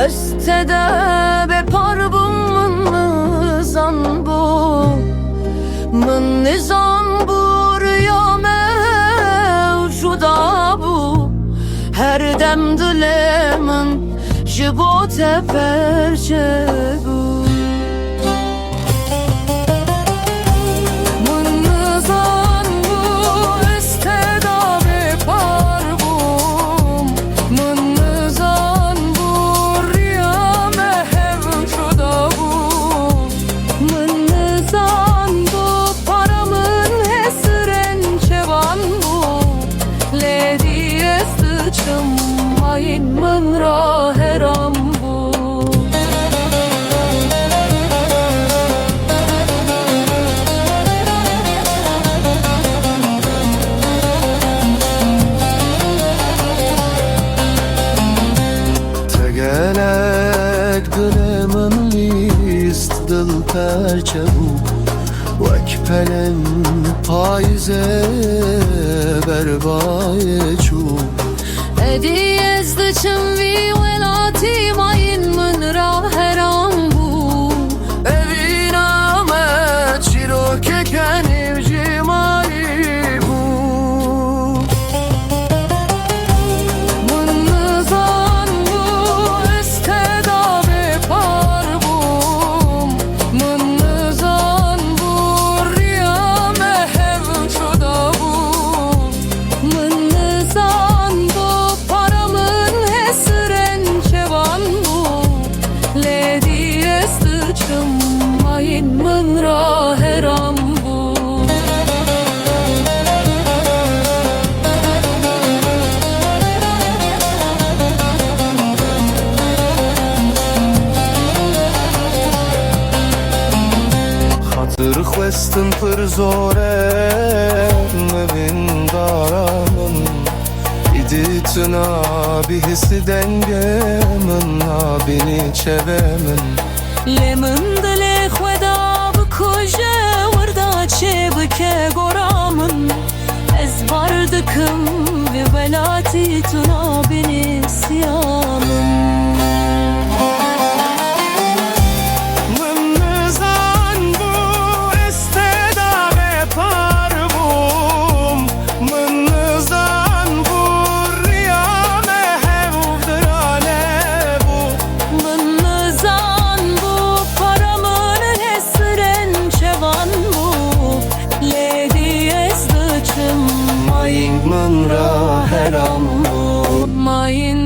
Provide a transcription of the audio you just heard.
استده به parvum nizan bu من nizan bu rüya mevcuda bu her dem dilemin jibote perçe bu من راه رام بود تگلک دل من لیست دل پرچه بود وک پلن پایزه بربای چوب ادی از دچم وی ولاتی ماین من راه رام بود evin چیرو که کنیم جمالی بود من نزان بود استدا به parvum من نزان بود ریا محو شده بود من نزان بود paramın hesren çevan بود ledi استچم ماین من راه رام بود خاطر خواستن پر زوره مبین دارمın İdi tuna bir hissi dengemin abini çevemin لمن دل خدا بکجه وردا چه بکه گرامن از باردکم و ولاتی تنا بینی سیامن من راه رام بود ماین